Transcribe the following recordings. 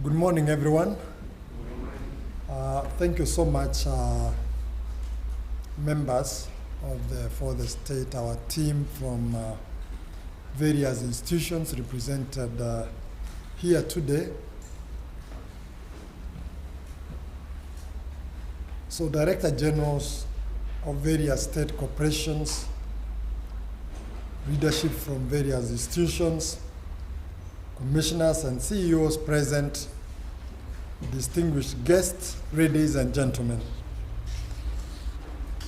Good morning, everyone. Thank you so much, members for the state, our team from various institutions represented here today. So Director Generals of various state corporations, leadership from various institutions, commissioners and CEOs present, distinguished guests, ladies and gentlemen.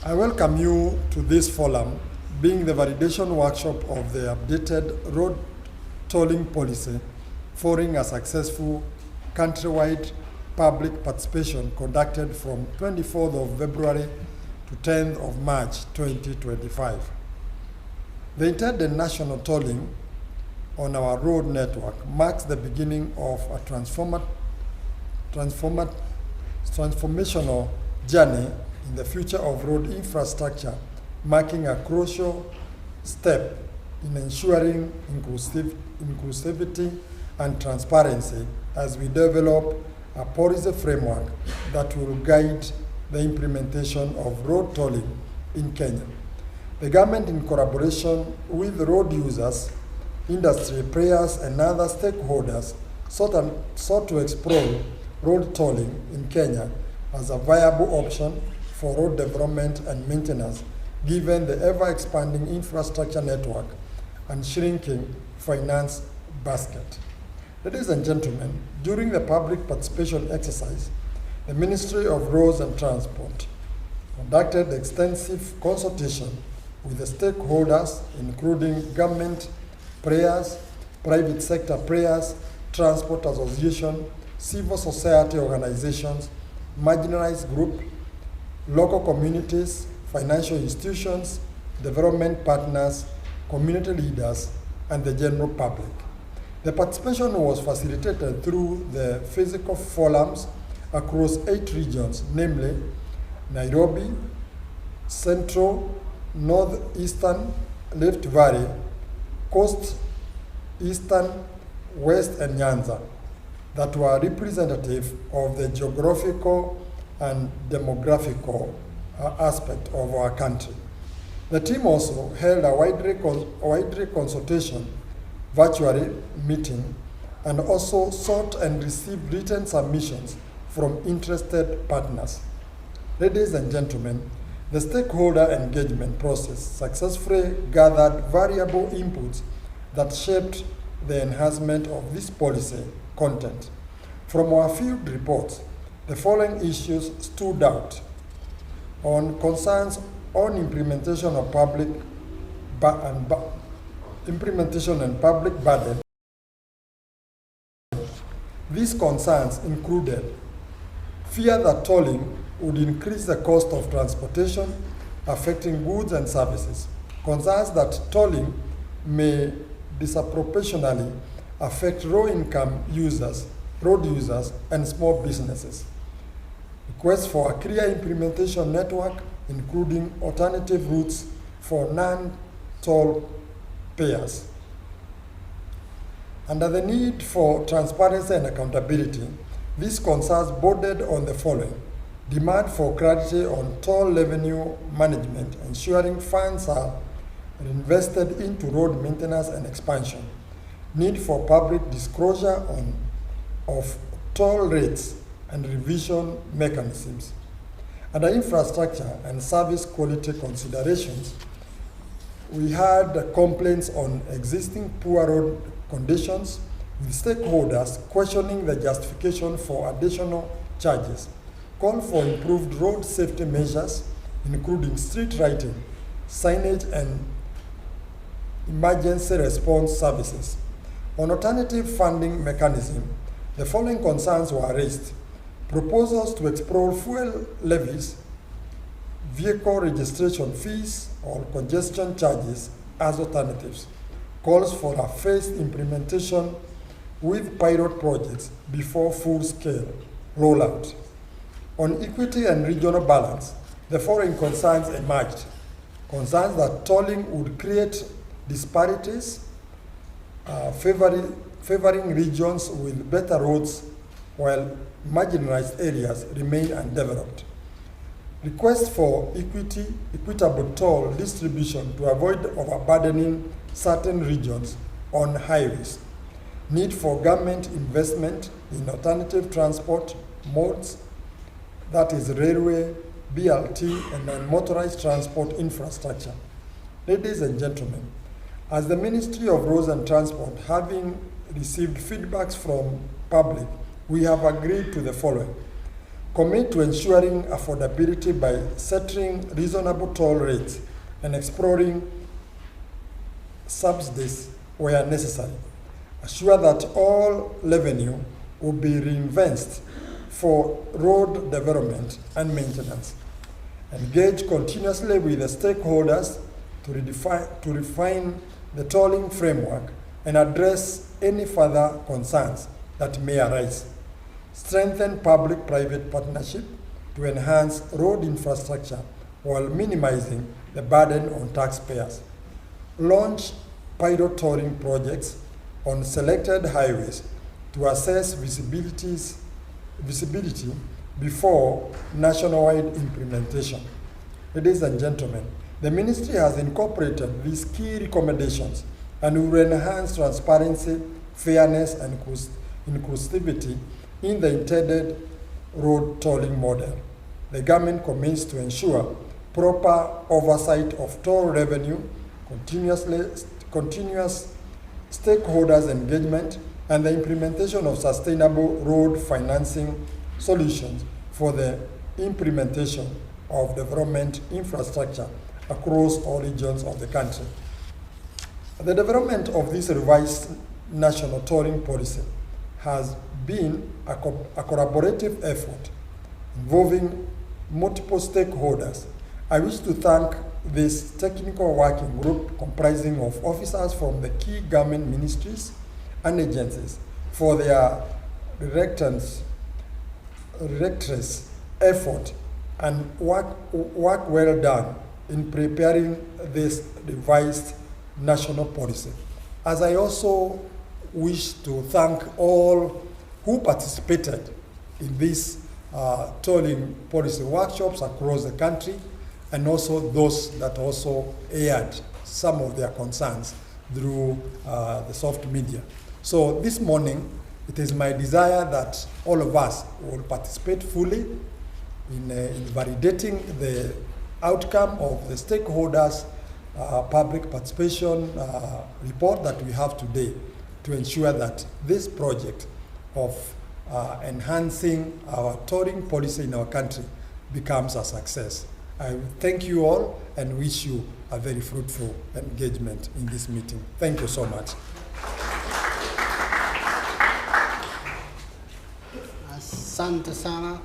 I welcome you to this forum, being the validation workshop of the updated road tolling policy, following a successful countrywide public participation conducted from 24th of February to 10th of March 2025. The intended national tolling on our road network marks the beginning of a transformational journey in the future of road infrastructure, marking a crucial step in ensuring inclusivity and transparency as we develop a policy framework that will guide the implementation of road tolling in Kenya. The government, in collaboration with road users, industry players, and other stakeholders, sought to explore road tolling in Kenya as a viable option for road development and maintenance, given the ever-expanding infrastructure network and shrinking finance basket. Ladies and gentlemen, during the public participation exercise, the Ministry of Roads and Transport conducted extensive consultation with the stakeholders, including government players, private sector players, transport association, civil society organizations, marginalized groups, local communities, financial institutions, development partners, community leaders, and the general public. The participation was facilitated through the physical forums across 8 regions, namely Nairobi, Central, Northeastern, Rift Valley, Coast, Eastern, West, and Nyanza, that were representative of the geographical and demographical aspect of our country. The team also held a widely consultation, virtually meeting, and also sought and received written submissions from interested partners. Ladies and gentlemen, the stakeholder engagement process successfully gathered variable inputs that shaped the enhancement of this policy content. From our field reports, the following issues stood out: on concerns on implementation and public burden. These concerns included fear that tolling would increase the cost of transportation, affecting goods and services; concerns that tolling may disproportionately affect low-income users, road users, and small businesses; requests for a clear implementation network, including alternative routes for non-toll payers; under the need for transparency and accountability. These concerns bordered on the following: demand for clarity on toll revenue management, ensuring funds are invested into road maintenance and expansion; need for public disclosure of toll rates and revision mechanisms; under infrastructure and service quality considerations, we had complaints on existing poor road conditions, with stakeholders questioning the justification for additional charges; call for improved road safety measures, including street lighting, signage, and emergency response services. On alternative funding mechanism, the following concerns were raised: proposals to explore fuel levies, vehicle registration fees, or congestion charges as alternatives; calls for a phased implementation with pilot projects before full-scale rollout. On equity and regional balance, the following concerns emerged: concerns that tolling would create disparities, favoring regions with better roads while marginalized areas remain undeveloped. Request for equitable toll distribution to avoid overburdening certain regions on highways. Need for government investment in alternative transport modes, that is railway, BLT, and non-motorized transport infrastructure. Ladies and gentlemen, as the Ministry of Roads and Transport, having received feedbacks from public, we have agreed to the following. Commit to ensuring affordability by setting reasonable toll rates and exploring subsidies where necessary. Assure that all revenue will be reinvested for road development and maintenance. Engage continuously with the stakeholders to refine the tolling framework and address any further concerns that may arise. Strengthen public-private partnership to enhance road infrastructure while minimizing the burden on taxpayers. Launch pilot tolling projects on selected highways to assess visibility before nationwide implementation. Ladies and gentlemen, the ministry has incorporated these key recommendations and will enhance transparency, fairness, and inclusivity in the intended road tolling model. The government commits to ensure proper oversight of toll revenue, continuous stakeholders engagement, and the implementation of sustainable road financing solutions for the implementation of development infrastructure across all regions of the country. The development of this revised national tolling policy has been a collaborative effort involving multiple stakeholders. I wish to thank this technical working group comprising of officers from the key government ministries and agencies for their relentless effort and work well done in preparing this revised national policy. As I also wish to thank all who participated in these tolling policy workshops across the country, and also those that also aired some of their concerns through the soft media. So this morning, it is my desire that all of us will participate fully in validating the outcome of the stakeholders' public participation report that we have today to ensure that this project of enhancing our tolling policy in our country becomes a success. I thank you all and wish you a very fruitful engagement in this meeting. Thank you so much. Asante sana